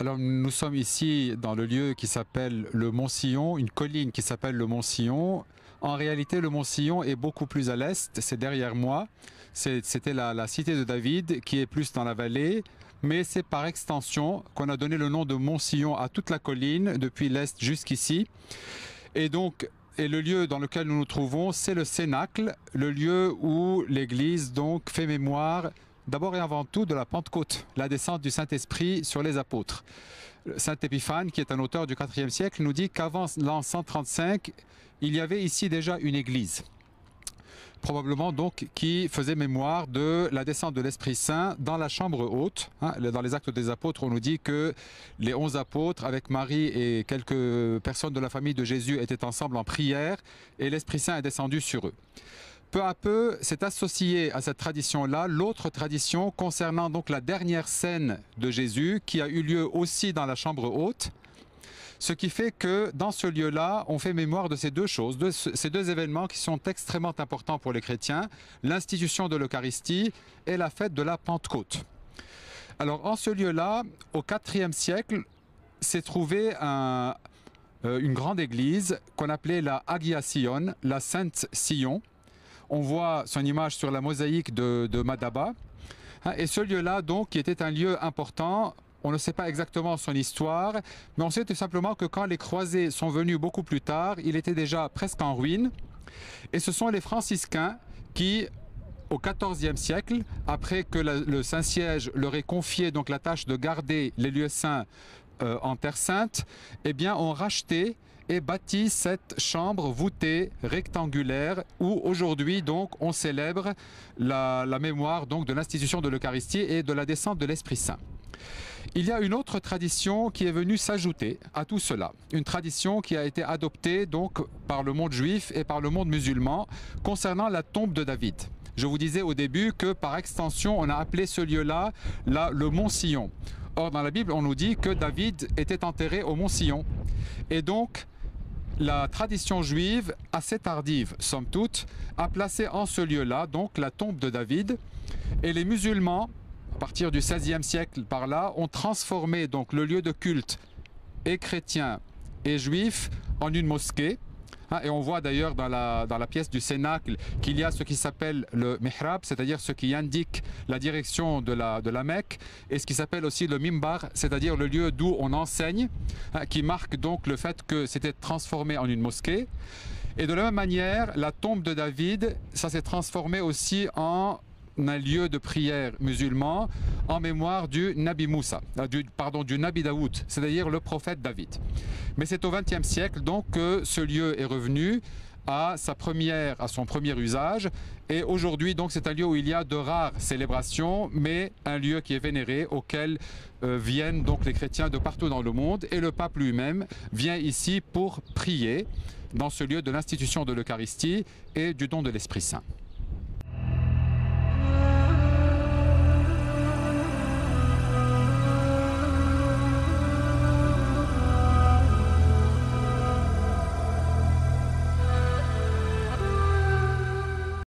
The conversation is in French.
Alors nous sommes ici dans le lieu qui s'appelle le Mont Sillon, une colline qui s'appelle le Mont Sillon. En réalité, le Mont Sillon est beaucoup plus à l'est, c'est derrière moi. C'était la cité de David qui est plus dans la vallée, mais c'est par extension qu'on a donné le nom de Mont Sillon à toute la colline, depuis l'est jusqu'ici. Et donc, le lieu dans lequel nous nous trouvons, c'est le Cénacle, le lieu où l'Église donc fait mémoire d'abord et avant tout de la Pentecôte, la descente du Saint-Esprit sur les apôtres. Saint Épiphane, qui est un auteur du IVe siècle, nous dit qu'avant l'an 135, il y avait ici déjà une église. Probablement donc qui faisait mémoire de la descente de l'Esprit Saint dans la chambre haute. Dans les Actes des Apôtres, on nous dit que les 11 apôtres, avec Marie et quelques personnes de la famille de Jésus, étaient ensemble en prière et l'Esprit Saint est descendu sur eux. Peu à peu, s'est associé à cette tradition-là l'autre tradition concernant donc la dernière scène de Jésus qui a eu lieu aussi dans la chambre haute. Ce qui fait que dans ce lieu-là, on fait mémoire de ces deux choses, de ces deux événements qui sont extrêmement importants pour les chrétiens, l'institution de l'Eucharistie et la fête de la Pentecôte. Alors en ce lieu-là, au IVe siècle, s'est trouvée une grande église qu'on appelait la Hagia Sion, la Sainte Sion. On voit son image sur la mosaïque de Madaba. Et ce lieu-là, donc, qui était un lieu important, on ne sait pas exactement son histoire, mais on sait tout simplement que quand les croisés sont venus beaucoup plus tard, il était déjà presque en ruine. Et ce sont les franciscains qui, au XIVe siècle, après que le Saint-Siège leur ait confié donc la tâche de garder les lieux saints en Terre Sainte, eh bien, ont racheté et bâti cette chambre voûtée rectangulaire où aujourd'hui donc on célèbre la mémoire donc de l'institution de l'Eucharistie et de la descente de l'Esprit Saint. Il y a une autre tradition qui est venue s'ajouter à tout cela, une tradition qui a été adoptée donc par le monde juif et par le monde musulman concernant la tombe de David. Je vous disais au début que par extension on a appelé ce lieu-là le Mont Sillon. Or dans la Bible on nous dit que David était enterré au Mont Sillon et donc la tradition juive, assez tardive somme toute, a placé en ce lieu-là donc la tombe de David et les musulmans, à partir du XVIe siècle par là, ont transformé donc le lieu de culte et chrétien et juif en une mosquée. Et on voit d'ailleurs dans la pièce du Cénacle qu'il y a ce qui s'appelle le mihrab, c'est-à-dire ce qui indique la direction de la Mecque, et ce qui s'appelle aussi le mimbar, c'est-à-dire le lieu d'où on enseigne, qui marque donc le fait que c'était transformé en une mosquée. Et de la même manière, la tombe de David, ça s'est transformé aussi en un lieu de prière musulman en mémoire du Nabi Moussa, du Nabi Daoud, c'est-à-dire le prophète David. Mais c'est au XXe siècle donc que ce lieu est revenu à son premier usage et aujourd'hui donc c'est un lieu où il y a de rares célébrations mais un lieu qui est vénéré auquel viennent donc les chrétiens de partout dans le monde et le pape lui-même vient ici pour prier dans ce lieu de l'institution de l'Eucharistie et du don de l'Esprit Saint.